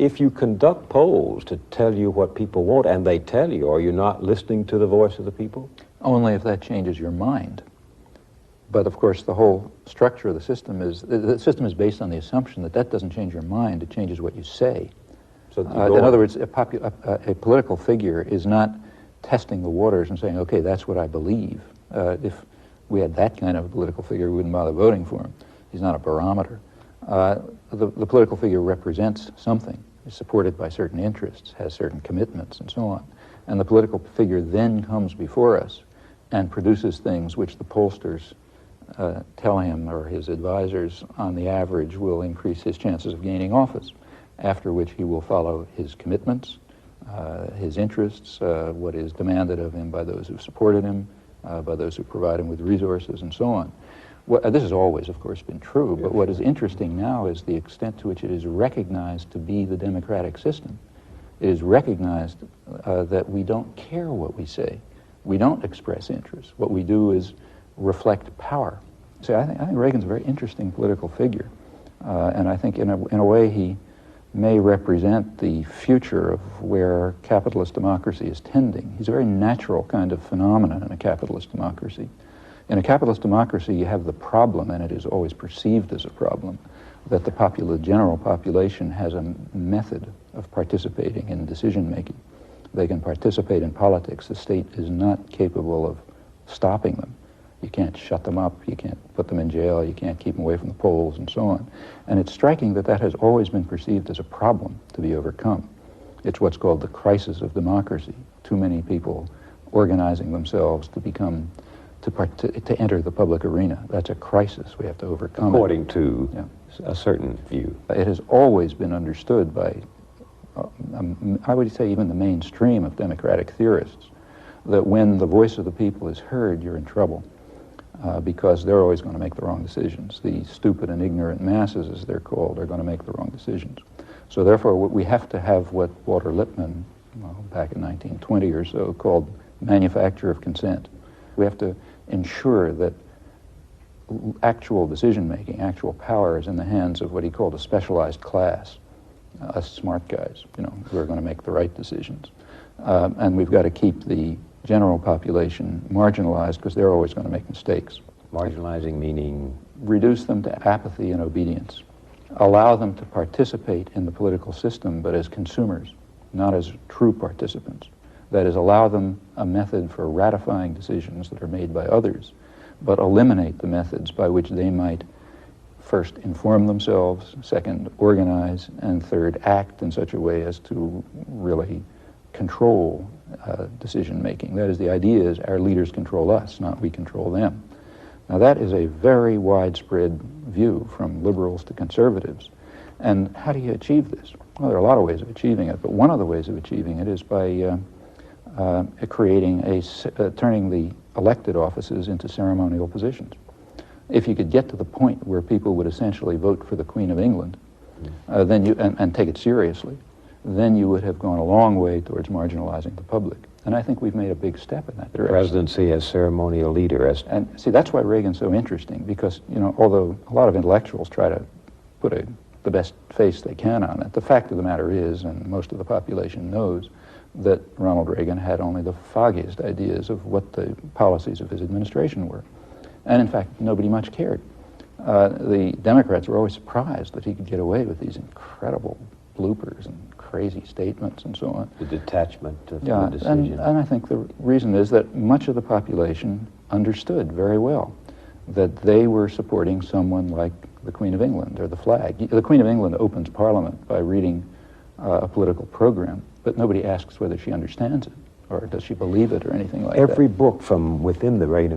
If you conduct polls to tell you what people want, and they tell you, are you not listening to the voice of the people? Only if that changes your mind. But of course, the whole structure of the system is based on the assumption that that doesn't change your mind, it changes what you say. So in other words, a political figure is not testing the waters and saying, okay, that's what I believe. If we had that kind of a political figure, we wouldn't bother voting for him. He's not a barometer. The political figure represents something, is supported by certain interests, has certain commitments, and so on. And the political figure then comes before us and produces things which the pollsters tell him, or his advisors, on the average, will increase his chances of gaining office, after which he will follow his commitments, his interests, what is demanded of him by those who supported him, by those who provide him with resources, and so on. This has always, of course, been true, but what is interesting now is the extent to which it is recognized to be the democratic system. It is recognized that we don't care what we say. We don't express interest. What we do is reflect power. See, I think Reagan's a very interesting political figure, and I think in a way he may represent the future of where capitalist democracy is tending. He's a very natural kind of phenomenon in a capitalist democracy. In a capitalist democracy, you have the problem, and it is always perceived as a problem, that the general population has a method of participating in decision-making. They can participate in politics. The state is not capable of stopping them. You can't shut them up, you can't put them in jail, you can't keep them away from the polls, and so on. And it's striking that that has always been perceived as a problem to be overcome. It's what's called the crisis of democracy. Too many people organizing themselves to become, to enter the public arena. That's a crisis we have to overcome. According to a certain view. It has always been understood by, I would say even the mainstream of democratic theorists, that when the voice of the people is heard, you're in trouble. Because they're always going to make the wrong decisions. The stupid and ignorant masses, as they're called, are going to make the wrong decisions. So therefore, we have to have what Walter Lippmann, back in 1920 or so, called manufacture of consent. We have to ensure that actual decision-making, actual power is in the hands of what he called a specialized class, us smart guys, who are going to make the right decisions. And we've got to keep the general population marginalized because they're always going to make mistakes. Marginalizing meaning? Reduce them to apathy and obedience. Allow them to participate in the political system, but as consumers, not as true participants. That is, allow them a method for ratifying decisions that are made by others, but eliminate the methods by which they might first inform themselves, second organize, and third act in such a way as to really control decision-making. That is, the idea is our leaders control us, not we control them. Now that is a very widespread view from liberals to conservatives. And how do you achieve this? Well, there are a lot of ways of achieving it, but one of the ways of achieving it is by turning the elected offices into ceremonial positions. If you could get to the point where people would essentially vote for the Queen of England, then and take it seriously, then you would have gone a long way towards marginalizing the public. And I think we've made a big step in that direction. The presidency as ceremonial leader. And see, that's why Reagan's so interesting, because, although a lot of intellectuals try to put the best face they can on it, the fact of the matter is, and most of the population knows, that Ronald Reagan had only the foggiest ideas of what the policies of his administration were. And in fact, nobody much cared. The Democrats were always surprised that he could get away with these incredible bloopers and crazy statements and so on. The detachment of the decision. And I think the reason is that much of the population understood very well that they were supporting someone like the Queen of England or the flag. The Queen of England opens Parliament by reading a political program, but nobody asks whether she understands it or does she believe it or anything like that. Every book from within the Reagan